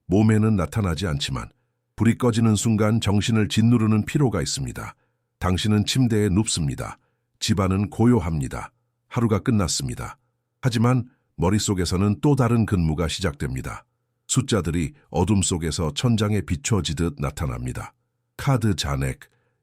몸에는 나타나지 않지만 불이 꺼지는 순간 정신을 짓누르는 피로가 있습니다. 당신은 침대에 눕습니다. 집안은 고요합니다. 하루가 끝났습니다. 하지만 머릿속에서는 또 다른 근무가 시작됩니다. 숫자들이 어둠 속에서 천장에 비춰지듯 나타납니다. 카드 잔액,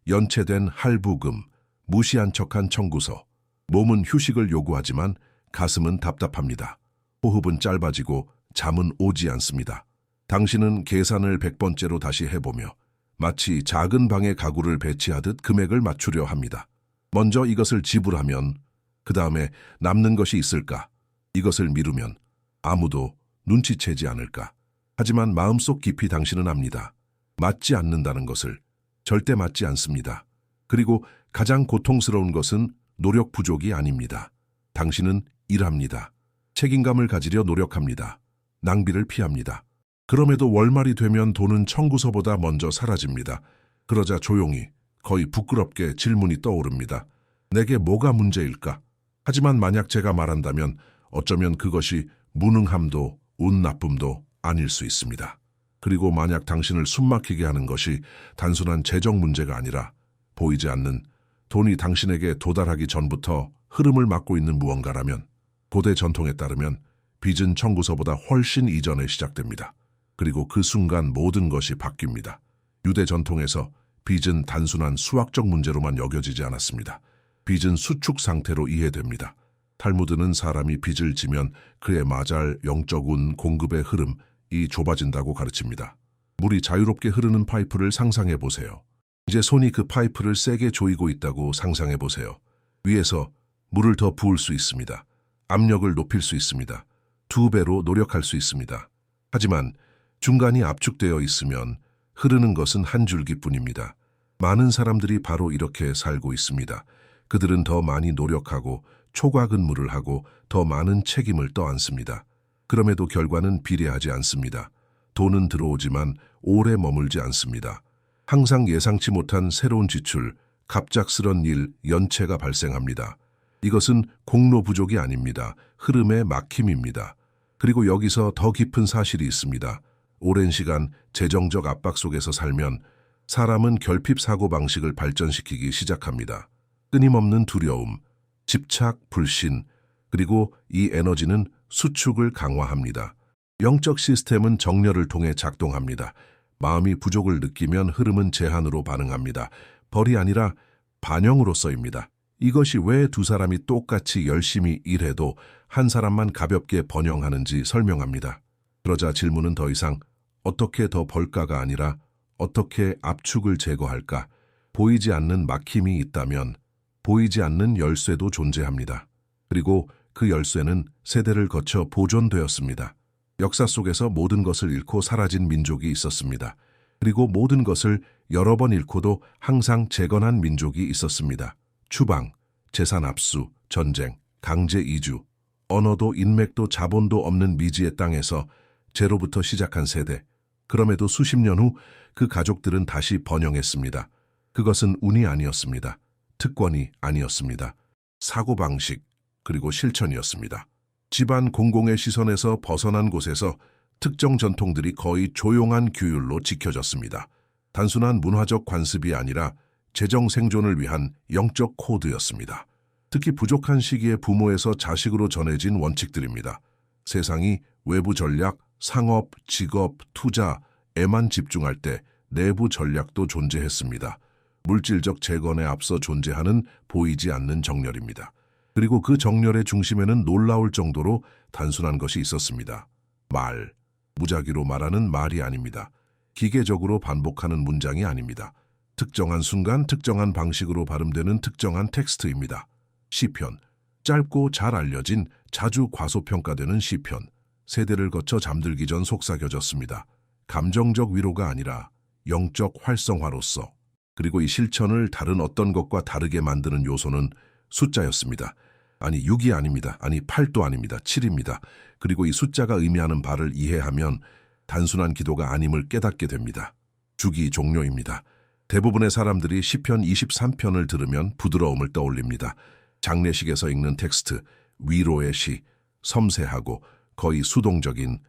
연체된 할부금, 무시한 척한 청구서. 몸은 휴식을 요구하지만 가슴은 답답합니다. 호흡은 짧아지고 잠은 오지 않습니다. 당신은 계산을 100번째로 다시 해보며 마치 작은 방에 가구를 배치하듯 금액을 맞추려 합니다. 먼저 이것을 지불하면 그 다음에 남는 것이 있을까? 이것을 미루면 아무도 눈치채지 않을까? 하지만 마음속 깊이 당신은 압니다. 맞지 않는다는 것을. 절대 맞지 않습니다. 그리고 가장 고통스러운 것은 노력 부족이 아닙니다. 당신은 일합니다. 책임감을 가지려 노력합니다. 낭비를 피합니다. 그럼에도 월말이 되면 돈은 청구서보다 먼저 사라집니다. 그러자 조용히, 거의 부끄럽게 질문이 떠오릅니다. 내게 뭐가 문제일까? 하지만 만약 제가 말한다면 어쩌면 그것이 무능함도 운 나쁨도 아닐 수 있습니다. 그리고 만약 당신을 숨막히게 하는 것이 단순한 재정 문제가 아니라 보이지 않는 돈이 당신에게 도달하기 전부터 흐름을 막고 있는 무언가라면 고대 전통에 따르면 빚은 청구서보다 훨씬 이전에 시작됩니다. 그리고 그 순간 모든 것이 바뀝니다. 유대 전통에서 빚은 단순한 수학적 문제로만 여겨지지 않았습니다. 빚은 수축 상태로 이해됩니다. 탈무드는 사람이 빚을 지면 그에 맞을 영적 운 공급의 흐름이 좁아진다고 가르칩니다. 물이 자유롭게 흐르는 파이프를 상상해 보세요. 이제 손이 그 파이프를 세게 조이고 있다고 상상해 보세요. 위에서 물을 더 부을 수 있습니다. 압력을 높일 수 있습니다. 2배로 노력할 수 있습니다. 하지만 중간이 압축되어 있으면 흐르는 것은 한 줄기뿐입니다. 많은 사람들이 바로 이렇게 살고 있습니다. 그들은 더 많이 노력하고 초과 근무를 하고 더 많은 책임을 떠안습니다. 그럼에도 결과는 비례하지 않습니다. 돈은 들어오지만 오래 머물지 않습니다. 항상 예상치 못한 새로운 지출, 갑작스런 일, 연체가 발생합니다. 이것은 공로 부족이 아닙니다. 흐름의 막힘입니다. 그리고 여기서 더 깊은 사실이 있습니다. 오랜 시간 재정적 압박 속에서 살면 사람은 결핍 사고방식을 발전시키기 시작합니다. 끊임없는 두려움, 집착, 불신, 그리고 이 에너지는 수축을 강화합니다. 영적 시스템은 정렬을 통해 작동합니다. 마음이 부족을 느끼면 흐름은 제한으로 반응합니다. 벌이 아니라 반영으로 쓰입니다. 이것이 왜 두 사람이 똑같이 열심히 일해도 한 사람만 가볍게 번영하는지 설명합니다. 그러자 질문은 더 이상 어떻게 더 벌까가 아니라 어떻게 압축을 제거할까? 보이지 않는 막힘이 있다면 보이지 않는 열쇠도 존재합니다. 그리고 그 열쇠는 세대를 거쳐 보존되었습니다. 역사 속에서 모든 것을 잃고 사라진 민족이 있었습니다. 그리고 모든 것을 여러 번 잃고도 항상 재건한 민족이 있었습니다. 추방, 재산 압수, 전쟁, 강제 이주, 언어도 인맥도 자본도 없는 미지의 땅에서 제로부터 시작한 세대. 그럼에도 수십 년 후 그 가족들은 다시 번영했습니다. 그것은 운이 아니었습니다. 특권이 아니었습니다. 사고방식, 그리고 실천이었습니다. 집안 공공의 시선에서 벗어난 곳에서 특정 전통들이 거의 조용한 규율로 지켜졌습니다. 단순한 문화적 관습이 아니라 재정 생존을 위한 영적 코드였습니다. 특히 부족한 시기에 부모에서 자식으로 전해진 원칙들입니다. 세상이 외부 전략, 상업, 직업, 투자에만 집중할 때 내부 전략도 존재했습니다. 물질적 재건에 앞서 존재하는 보이지 않는 정렬입니다. 그리고 그 정렬의 중심에는 놀라울 정도로 단순한 것이 있었습니다. 말, 무작위로 말하는 말이 아닙니다. 기계적으로 반복하는 문장이 아닙니다. 특정한 순간 특정한 방식으로 발음되는 특정한 텍스트입니다. 시편, 짧고 잘 알려진 자주 과소평가되는 시편, 세대를 거쳐 잠들기 전 속삭여졌습니다. 감정적 위로가 아니라 영적 활성화로서. 그리고 이 실천을 다른 어떤 것과 다르게 만드는 요소는 숫자였습니다. 아니 6이 아닙니다. 아니 8도 아닙니다. 7입니다. 그리고 이 숫자가 의미하는 바를 이해하면 단순한 기도가 아님을 깨닫게 됩니다. 주기 종료입니다. 대부분의 사람들이 시편 23편을 들으면 부드러움을 떠올립니다. 장례식에서 읽는 텍스트, 위로의 시, 섬세하고 거의 수동적인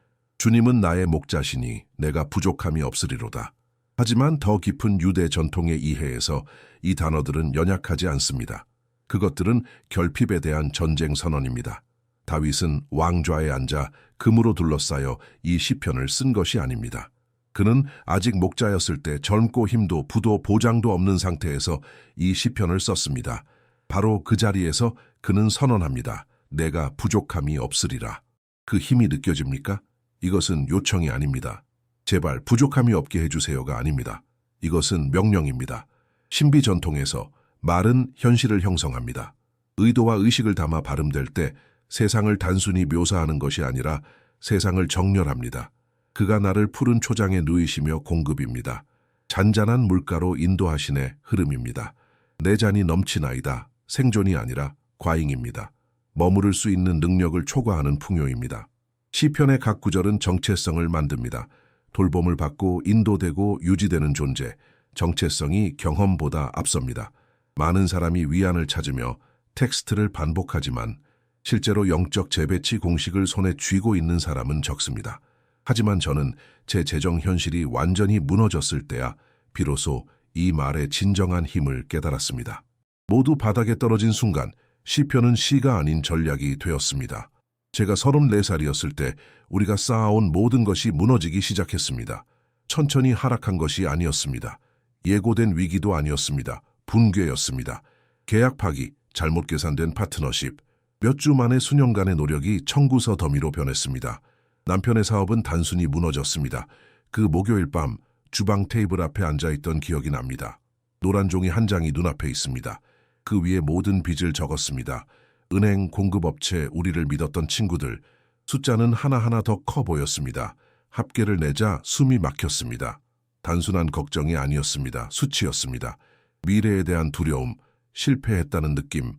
주님은 나의 목자시니 내가 부족함이 없으리로다. 하지만 더 깊은 유대 전통의 이해에서 이 단어들은 연약하지 않습니다. 그것들은 결핍에 대한 전쟁 선언입니다. 다윗은 왕좌에 앉아 금으로 둘러싸여 이 시편을 쓴 것이 아닙니다. 그는 아직 목자였을 때 젊고 힘도 부도 보장도 없는 상태에서 이 시편을 썼습니다. 바로 그 자리에서 그는 선언합니다. 내가 부족함이 없으리라. 그 힘이 느껴집니까? 이것은 요청이 아닙니다. 제발 부족함이 없게 해주세요가 아닙니다. 이것은 명령입니다. 신비 전통에서 말은 현실을 형성합니다. 의도와 의식을 담아 발음될 때 세상을 단순히 묘사하는 것이 아니라 세상을 정렬합니다. 그가 나를 푸른 초장에 누이시며 공급입니다. 잔잔한 물가로 인도하시네 흐름입니다. 내 잔이 넘치나이다. 생존이 아니라 과잉입니다. 머무를 수 있는 능력을 초과하는 풍요입니다. 시편의 각 구절은 정체성을 만듭니다. 돌봄을 받고 인도되고 유지되는 존재, 정체성이 경험보다 앞섭니다. 많은 사람이 위안을 찾으며 텍스트를 반복하지만 실제로 영적 재배치 공식을 손에 쥐고 있는 사람은 적습니다. 하지만 저는 제 재정 현실이 완전히 무너졌을 때야 비로소 이 말의 진정한 힘을 깨달았습니다. 모두 바닥에 떨어진 순간 시편은 시가 아닌 전략이 되었습니다. 제가 34살이었을 때 우리가 쌓아온 모든 것이 무너지기 시작했습니다. 천천히 하락한 것이 아니었습니다. 예고된 위기도 아니었습니다. 붕괴였습니다. 계약 파기, 잘못 계산된 파트너십, 몇 주 만에 수년간의 노력이 청구서 더미로 변했습니다. 남편의 사업은 단순히 무너졌습니다. 그 목요일 밤 주방 테이블 앞에 앉아있던 기억이 납니다. 노란 종이 한 장이 눈앞에 있습니다. 그 위에 모든 빚을 적었습니다. 은행, 공급업체, 우리를 믿었던 친구들, 숫자는 하나하나 더 커 보였습니다. 합계를 내자 숨이 막혔습니다. 단순한 걱정이 아니었습니다. 수치였습니다. 미래에 대한 두려움, 실패했다는 느낌.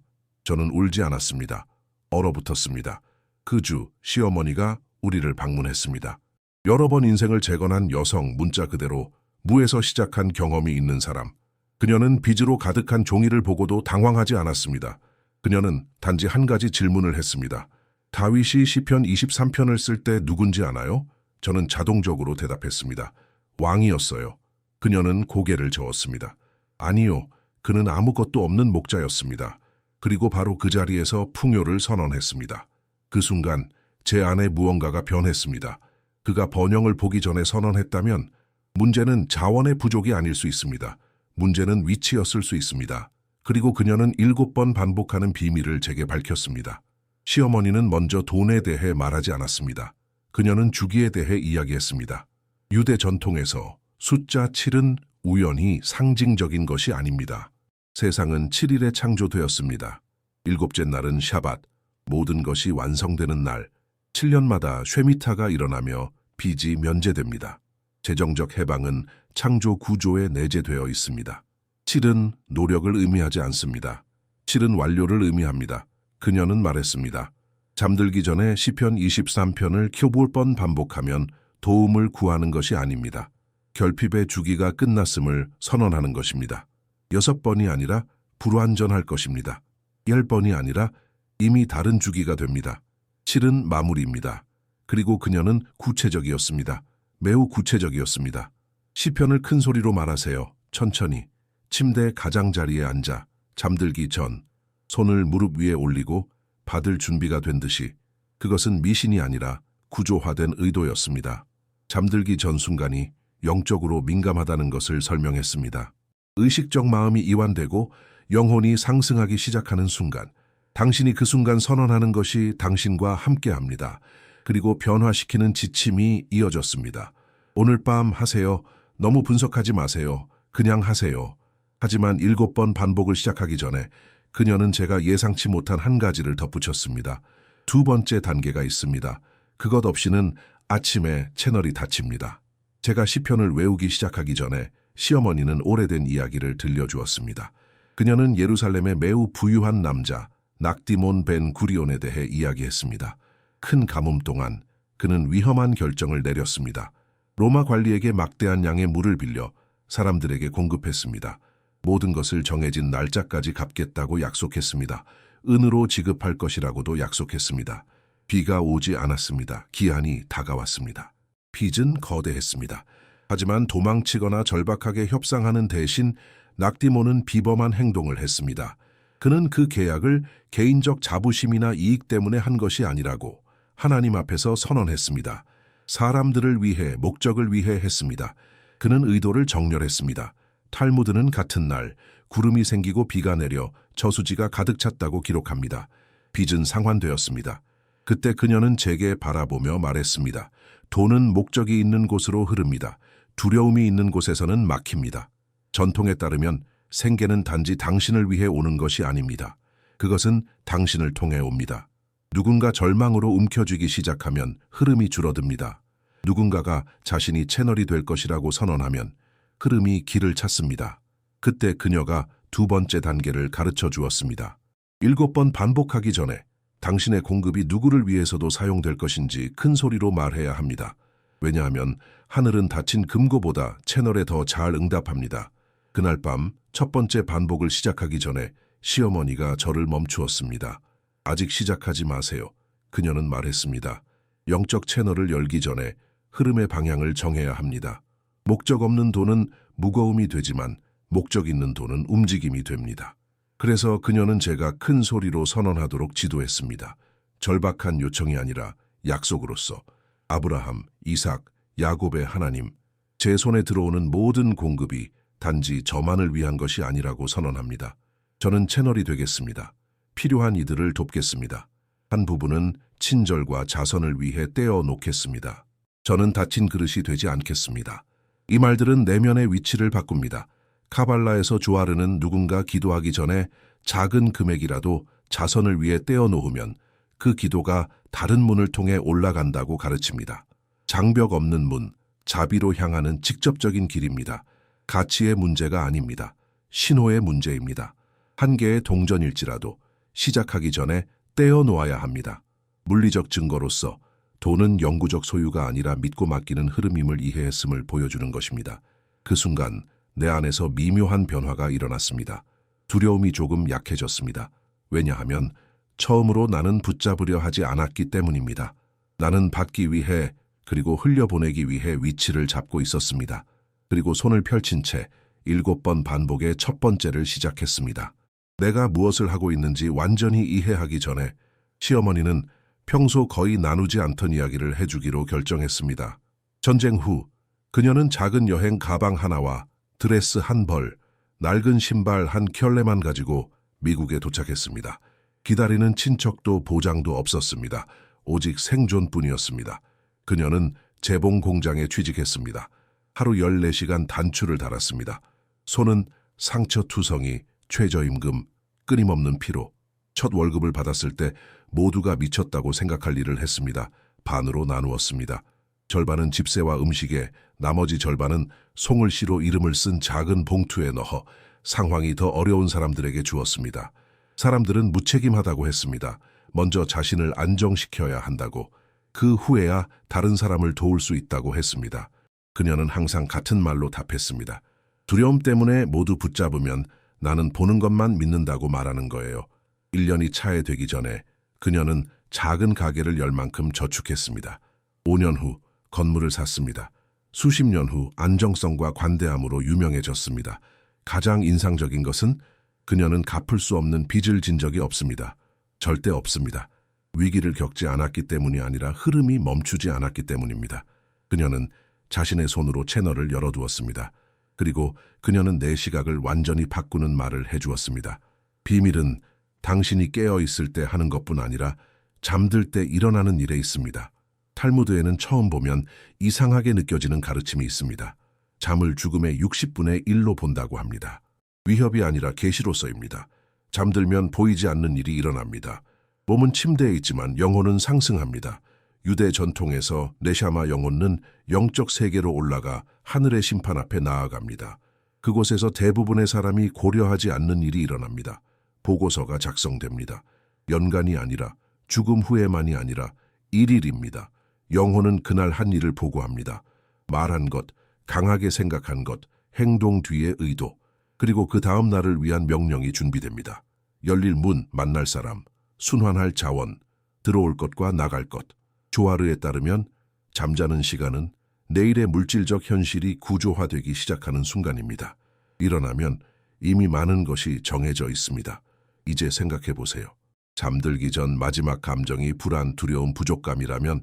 저는 울지 않았습니다. 얼어붙었습니다. 그 주 시어머니가 우리를 방문했습니다. 여러 번 인생을 재건한 여성, 문자 그대로 무에서 시작한 경험이 있는 사람. 그녀는 빚으로 가득한 종이를 보고도 당황하지 않았습니다. 그녀는 단지 한 가지 질문을 했습니다. 다윗이 시편 23편을 쓸 때 누군지 아나요? 저는 자동적으로 대답했습니다. 왕이었어요. 그녀는 고개를 저었습니다. 아니요, 그는 아무것도 없는 목자였습니다. 그리고 바로 그 자리에서 풍요를 선언했습니다. 그 순간 제 안에 무언가가 변했습니다. 그가 번영을 보기 전에 선언했다면 문제는 자원의 부족이 아닐 수 있습니다. 문제는 위치였을 수 있습니다. 그리고 그녀는 7번 반복하는 비밀을 제게 밝혔습니다. 시어머니는 먼저 돈에 대해 말하지 않았습니다. 그녀는 주기에 대해 이야기했습니다. 유대 전통에서 숫자 7은 우연히 상징적인 것이 아닙니다. 세상은 7일에 창조되었습니다. 7째 날은 샤밧, 모든 것이 완성되는 날. 7년마다 쉐미타가 일어나며 빚이 면제됩니다. 재정적 해방은 창조 구조에 내재되어 있습니다. 7은 노력을 의미하지 않습니다. 7은 완료를 의미합니다. 그녀는 말했습니다. 잠들기 전에 시편 23편을 9번 반복하면 도움을 구하는 것이 아닙니다. 결핍의 주기가 끝났음을 선언하는 것입니다. 6번이 아니라 불완전할 것입니다. 10번이 아니라 이미 다른 주기가 됩니다. 7은 마무리입니다. 그리고 그녀는 구체적이었습니다. 매우 구체적이었습니다. 시편을 큰 소리로 말하세요. 천천히. 침대 가장자리에 앉아 잠들기 전 손을 무릎 위에 올리고 받을 준비가 된 듯이. 그것은 미신이 아니라 구조화된 의도였습니다. 잠들기 전 순간이 영적으로 민감하다는 것을 설명했습니다. 의식적 마음이 이완되고 영혼이 상승하기 시작하는 순간, 당신이 그 순간 선언하는 것이 당신과 함께합니다. 그리고 변화시키는 지침이 이어졌습니다. 오늘 밤 하세요. 너무 분석하지 마세요. 그냥 하세요. 하지만 7번 반복을 시작하기 전에 그녀는 제가 예상치 못한 한 가지를 덧붙였습니다. 2번째 단계가 있습니다. 그것 없이는 아침에 채널이 닫힙니다. 제가 시편을 외우기 시작하기 전에 시어머니는 오래된 이야기를 들려주었습니다. 그녀는 예루살렘의 매우 부유한 남자 낙디몬 벤 구리온에 대해 이야기했습니다. 큰 가뭄 동안 그는 위험한 결정을 내렸습니다. 로마 관리에게 막대한 양의 물을 빌려 사람들에게 공급했습니다. 모든 것을 정해진 날짜까지 갚겠다고 약속했습니다. 은으로 지급할 것이라고도 약속했습니다. 비가 오지 않았습니다. 기한이 다가왔습니다. 빚은 거대했습니다. 하지만 도망치거나 절박하게 협상하는 대신 낙디모는 비범한 행동을 했습니다. 그는 그 계약을 개인적 자부심이나 이익 때문에 한 것이 아니라고 하나님 앞에서 선언했습니다. 사람들을 위해, 목적을 위해 했습니다. 그는 의도를 정렬했습니다. 탈무드는 같은 날 구름이 생기고 비가 내려 저수지가 가득 찼다고 기록합니다. 빚은 상환되었습니다. 그때 그녀는 제게 바라보며 말했습니다. 돈은 목적이 있는 곳으로 흐릅니다. 두려움이 있는 곳에서는 막힙니다. 전통에 따르면 생계는 단지 당신을 위해 오는 것이 아닙니다. 그것은 당신을 통해 옵니다. 누군가 절망으로 움켜쥐기 시작하면 흐름이 줄어듭니다. 누군가가 자신이 채널이 될 것이라고 선언하면 흐름이 길을 찾습니다. 그때 그녀가 두 번째 단계를 가르쳐 주었습니다. 7번 반복하기 전에 당신의 공급이 누구를 위해서도 사용될 것인지 큰 소리로 말해야 합니다. 왜냐하면 하늘은 닫힌 금고보다 채널에 더 잘 응답합니다. 그날 밤 첫 번째 반복을 시작하기 전에 시어머니가 저를 멈추었습니다. 아직 시작하지 마세요. 그녀는 말했습니다. 영적 채널을 열기 전에 흐름의 방향을 정해야 합니다. 목적 없는 돈은 무거움이 되지만 목적 있는 돈은 움직임이 됩니다. 그래서 그녀는 제가 큰 소리로 선언하도록 지도했습니다. 절박한 요청이 아니라 약속으로서 아브라함, 이삭, 야곱의 하나님, 제 손에 들어오는 모든 공급이 단지 저만을 위한 것이 아니라고 선언합니다. 저는 채널이 되겠습니다. 필요한 이들을 돕겠습니다. 한 부분은 친절과 자선을 위해 떼어 놓겠습니다. 저는 닫힌 그릇이 되지 않겠습니다. 이 말들은 내면의 위치를 바꿉니다. 카발라에서 조아르는 누군가 기도하기 전에 작은 금액이라도 자선을 위해 떼어 놓으면 그 기도가 다른 문을 통해 올라간다고 가르칩니다. 장벽 없는 문, 자비로 향하는 직접적인 길입니다. 가치의 문제가 아닙니다. 신호의 문제입니다. 한 개의 동전일지라도 시작하기 전에 떼어 놓아야 합니다. 물리적 증거로서 돈은 영구적 소유가 아니라 믿고 맡기는 흐름임을 이해했음을 보여주는 것입니다. 그 순간 내 안에서 미묘한 변화가 일어났습니다. 두려움이 조금 약해졌습니다. 왜냐하면 처음으로 나는 붙잡으려 하지 않았기 때문입니다. 나는 받기 위해 그리고 흘려보내기 위해 위치를 잡고 있었습니다. 그리고 손을 펼친 채 7번 반복의 첫 번째를 시작했습니다. 내가 무엇을 하고 있는지 완전히 이해하기 전에 시어머니는 평소 거의 나누지 않던 이야기를 해주기로 결정했습니다. 전쟁 후 그녀는 작은 여행 가방 하나와 드레스 한 벌, 낡은 신발 한 켤레만 가지고 미국에 도착했습니다. 기다리는 친척도 보장도 없었습니다. 오직 생존뿐이었습니다. 그녀는 재봉 공장에 취직했습니다. 하루 14시간 단추를 달았습니다. 손은 상처투성이, 최저임금, 끊임없는 피로. 첫 월급을 받았을 때 모두가 미쳤다고 생각할 일을 했습니다. 반으로 나누었습니다. 절반은 집세와 음식에, 나머지 절반은 송을시로 이름을 쓴 작은 봉투에 넣어 상황이 더 어려운 사람들에게 주었습니다. 사람들은 무책임하다고 했습니다. 먼저 자신을 안정시켜야 한다고. 그 후에야 다른 사람을 도울 수 있다고 했습니다. 그녀는 항상 같은 말로 답했습니다. 두려움 때문에 모두 붙잡으면 나는 보는 것만 믿는다고 말하는 거예요. 1년이 차에 되기 전에 그녀는 작은 가게를 열 만큼 저축했습니다. 5년 후 건물을 샀습니다. 수십 년 후 안정성과 관대함으로 유명해졌습니다. 가장 인상적인 것은 그녀는 갚을 수 없는 빚을 진 적이 없습니다. 절대 없습니다. 위기를 겪지 않았기 때문이 아니라 흐름이 멈추지 않았기 때문입니다. 그녀는 자신의 손으로 채널을 열어두었습니다. 그리고 그녀는 내 시각을 완전히 바꾸는 말을 해주었습니다. 비밀은 당신이 깨어있을 때 하는 것뿐 아니라 잠들 때 일어나는 일에 있습니다. 탈무드에는 처음 보면 이상하게 느껴지는 가르침이 있습니다. 잠을 죽음의 60분의 1로 본다고 합니다. 위협이 아니라 계시로서입니다. 잠들면 보이지 않는 일이 일어납니다. 몸은 침대에 있지만 영혼은 상승합니다. 유대 전통에서 네샤마 영혼은 영적 세계로 올라가 하늘의 심판 앞에 나아갑니다. 그곳에서 대부분의 사람이 고려하지 않는 일이 일어납니다. 보고서가 작성됩니다. 연간이 아니라 죽음 후에만이 아니라 일일입니다. 영혼은 그날 한 일을 보고합니다. 말한 것, 강하게 생각한 것, 행동 뒤의 의도, 그리고 그 다음 날을 위한 명령이 준비됩니다. 열릴 문, 만날 사람, 순환할 자원, 들어올 것과 나갈 것. 조아르에 따르면 잠자는 시간은 내일의 물질적 현실이 구조화되기 시작하는 순간입니다. 일어나면 이미 많은 것이 정해져 있습니다. 이제 생각해 보세요. 잠들기 전 마지막 감정이 불안, 두려움, 부족감이라면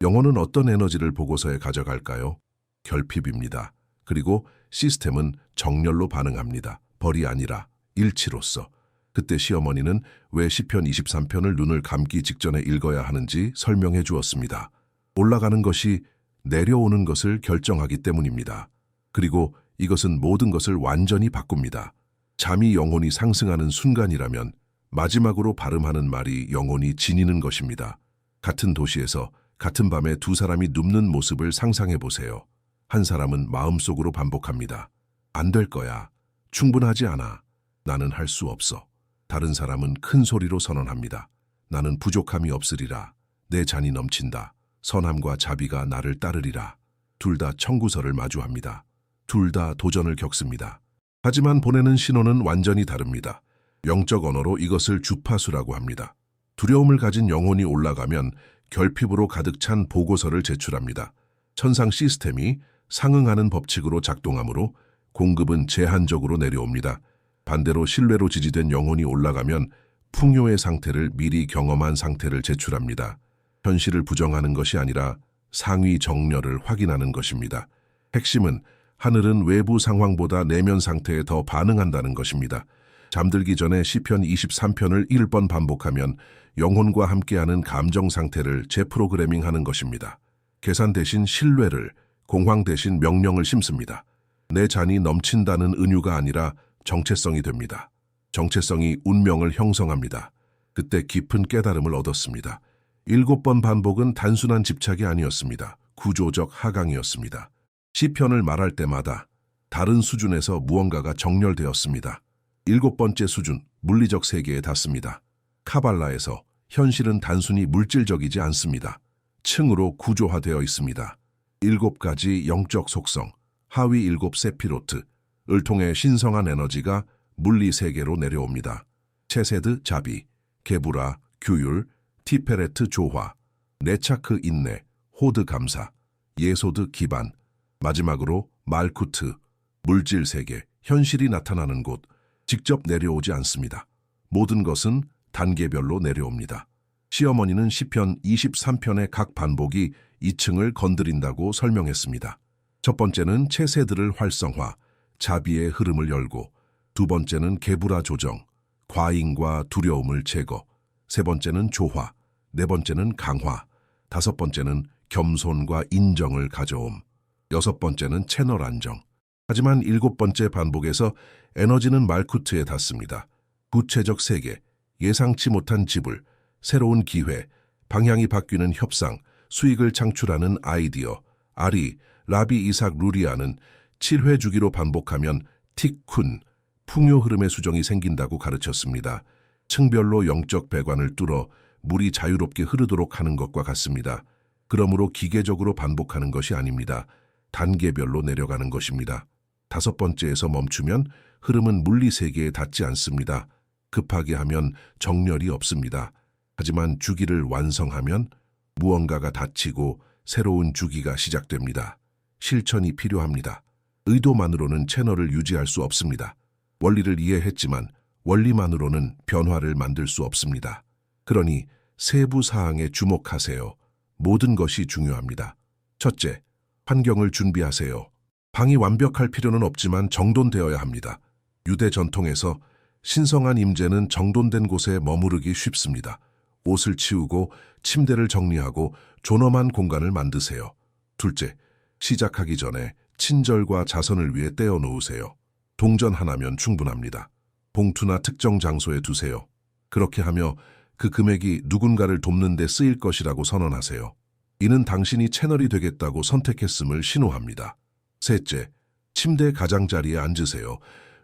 영혼은 어떤 에너지를 보고서에 가져갈까요? 결핍입니다. 그리고 시스템은 정렬로 반응합니다. 벌이 아니라 일치로서. 그때 시어머니는 왜 시편 23편을 눈을 감기 직전에 읽어야 하는지 설명해 주었습니다. 올라가는 것이 내려오는 것을 결정하기 때문입니다. 그리고 이것은 모든 것을 완전히 바꿉니다. 잠이 영혼이 상승하는 순간이라면 마지막으로 발음하는 말이 영혼이 지니는 것입니다. 같은 도시에서 같은 밤에 두 사람이 눕는 모습을 상상해 보세요. 한 사람은 마음속으로 반복합니다. 안 될 거야. 충분하지 않아. 나는 할 수 없어. 다른 사람은 큰 소리로 선언합니다. 나는 부족함이 없으리라. 내 잔이 넘친다. 선함과 자비가 나를 따르리라. 둘 다 청구서를 마주합니다. 둘 다 도전을 겪습니다. 하지만 보내는 신호는 완전히 다릅니다. 영적 언어로 이것을 주파수라고 합니다. 두려움을 가진 영혼이 올라가면 결핍으로 가득 찬 보고서를 제출합니다. 천상 시스템이 상응하는 법칙으로 작동하므로 공급은 제한적으로 내려옵니다. 반대로 신뢰로 지지된 영혼이 올라가면 풍요의 상태를 미리 경험한 상태를 제출합니다. 현실을 부정하는 것이 아니라 상위 정렬을 확인하는 것입니다. 핵심은 하늘은 외부 상황보다 내면 상태에 더 반응한다는 것입니다. 잠들기 전에 시편 23편을 1번 반복하면 영혼과 함께하는 감정 상태를 재프로그래밍하는 것입니다. 계산 대신 신뢰를, 공황 대신 명령을 심습니다. 내 잔이 넘친다는 은유가 아니라 정체성이 됩니다. 정체성이 운명을 형성합니다. 그때 깊은 깨달음을 얻었습니다. 7번 반복은 단순한 집착이 아니었습니다. 구조적 하강이었습니다. 시편을 말할 때마다 다른 수준에서 무언가가 정렬되었습니다. 7번째 수준, 물리적 세계에 닿습니다. 카발라에서 현실은 단순히 물질적이지 않습니다. 층으로 구조화되어 있습니다. 7가지 영적 속성, 하위 7 세피로트, 을 통해 신성한 에너지가 물리 세계로 내려옵니다. 체세드 자비, 게부라 규율, 티페레트 조화, 네차크 인내, 호드 감사, 예소드 기반, 마지막으로 말쿠트, 물질 세계, 현실이 나타나는 곳, 직접 내려오지 않습니다. 모든 것은 단계별로 내려옵니다. 시어머니는 시편 23편의 각 반복이 2층을 건드린다고 설명했습니다. 첫 번째는 체세드를 활성화, 자비의 흐름을 열고, 두 번째는 게부라 조정, 과잉과 두려움을 제거, 세 번째는 조화, 네 번째는 강화, 다섯 번째는 겸손과 인정을 가져옴, 여섯 번째는 채널 안정. 하지만 7번째 반복에서 에너지는 말쿠트에 닿습니다. 구체적 세계, 예상치 못한 지불, 새로운 기회, 방향이 바뀌는 협상, 수익을 창출하는 아이디어, 아리, 라비 이삭 루리아는 7회 주기로 반복하면 티쿤, 풍요 흐름의 수정이 생긴다고 가르쳤습니다. 층별로 영적 배관을 뚫어 물이 자유롭게 흐르도록 하는 것과 같습니다. 그러므로 기계적으로 반복하는 것이 아닙니다. 단계별로 내려가는 것입니다. 5번째에서 멈추면 흐름은 물리 세계에 닿지 않습니다. 급하게 하면 정렬이 없습니다. 하지만 주기를 완성하면 무언가가 닫히고 새로운 주기가 시작됩니다. 실천이 필요합니다. 의도만으로는 채널을 유지할 수 없습니다. 원리를 이해했지만 원리만으로는 변화를 만들 수 없습니다. 그러니 세부 사항에 주목하세요. 모든 것이 중요합니다. 첫째, 환경을 준비하세요. 방이 완벽할 필요는 없지만 정돈되어야 합니다. 유대 전통에서 신성한 임재는 정돈된 곳에 머무르기 쉽습니다. 옷을 치우고 침대를 정리하고 존엄한 공간을 만드세요. 둘째, 시작하기 전에 친절과 자선을 위해 떼어 놓으세요. 동전 하나면 충분합니다. 봉투나 특정 장소에 두세요. 그렇게 하며 그 금액이 누군가를 돕는 데 쓰일 것이라고 선언하세요. 이는 당신이 채널이 되겠다고 선택했음을 신호합니다. 셋째, 침대 가장자리에 앉으세요.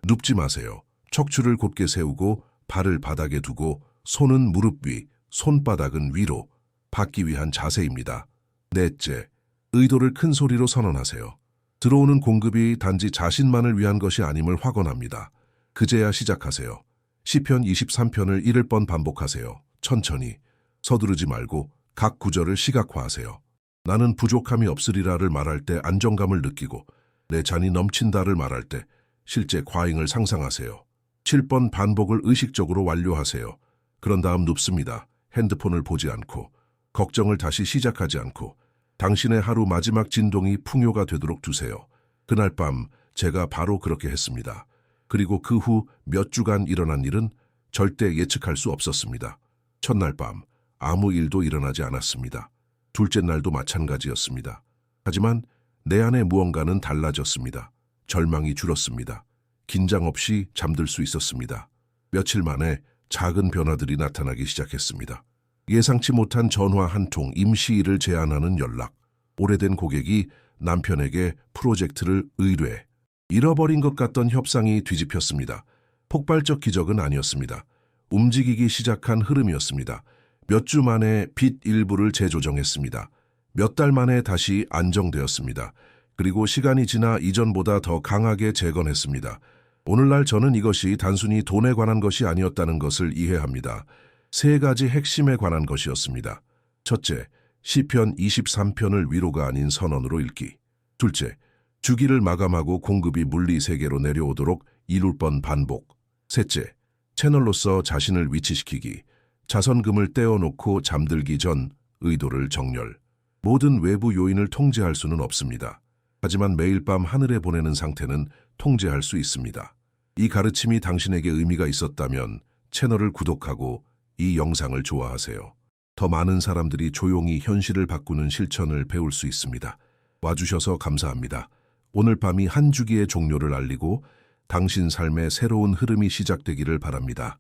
눕지 마세요. 척추를 곧게 세우고 발을 바닥에 두고 손은 무릎 위, 손바닥은 위로 받기 위한 자세입니다. 넷째, 의도를 큰 소리로 선언하세요. 들어오는 공급이 단지 자신만을 위한 것이 아님을 확언합니다. 그제야 시작하세요. 시편 23편을 1번 반복하세요. 천천히, 서두르지 말고 각 구절을 시각화하세요. 나는 부족함이 없으리라를 말할 때 안정감을 느끼고 내 잔이 넘친다를 말할 때 실제 과잉을 상상하세요. 7번 반복을 의식적으로 완료하세요. 그런 다음 눕습니다. 핸드폰을 보지 않고 걱정을 다시 시작하지 않고 당신의 하루 마지막 진동이 풍요가 되도록 두세요. 그날 밤 제가 바로 그렇게 했습니다. 그리고 그 후 몇 주간 일어난 일은 절대 예측할 수 없었습니다. 첫날 밤 아무 일도 일어나지 않았습니다. 둘째 날도 마찬가지였습니다. 하지만 내 안에 무언가는 달라졌습니다. 절망이 줄었습니다. 긴장 없이 잠들 수 있었습니다. 며칠 만에 작은 변화들이 나타나기 시작했습니다. 예상치 못한 전화 한 통, 임시 일을 제안하는 연락, 오래된 고객이 남편에게 프로젝트를 의뢰, 잃어버린 것 같던 협상이 뒤집혔습니다. 폭발적 기적은 아니었습니다. 움직이기 시작한 흐름이었습니다. 몇 주 만에 빚 일부를 재조정했습니다. 몇 달 만에 다시 안정되었습니다. 그리고 시간이 지나 이전보다 더 강하게 재건했습니다. 오늘날 저는 이것이 단순히 돈에 관한 것이 아니었다는 것을 이해합니다. 세 가지 핵심에 관한 것이었습니다. 첫째, 시편 23편을 위로가 아닌 선언으로 읽기. 둘째, 주기를 마감하고 공급이 물리 세계로 내려오도록 이룰 번 반복. 셋째, 채널로서 자신을 위치시키기. 자선금을 떼어놓고 잠들기 전 의도를 정렬. 모든 외부 요인을 통제할 수는 없습니다. 하지만 매일 밤 하늘에 보내는 상태는 통제할 수 있습니다. 이 가르침이 당신에게 의미가 있었다면 채널을 구독하고 이 영상을 좋아하세요. 더 많은 사람들이 조용히 현실을 바꾸는 실천을 배울 수 있습니다. 와주셔서 감사합니다. 오늘 밤이 한 주기의 종료를 알리고 당신 삶의 새로운 흐름이 시작되기를 바랍니다.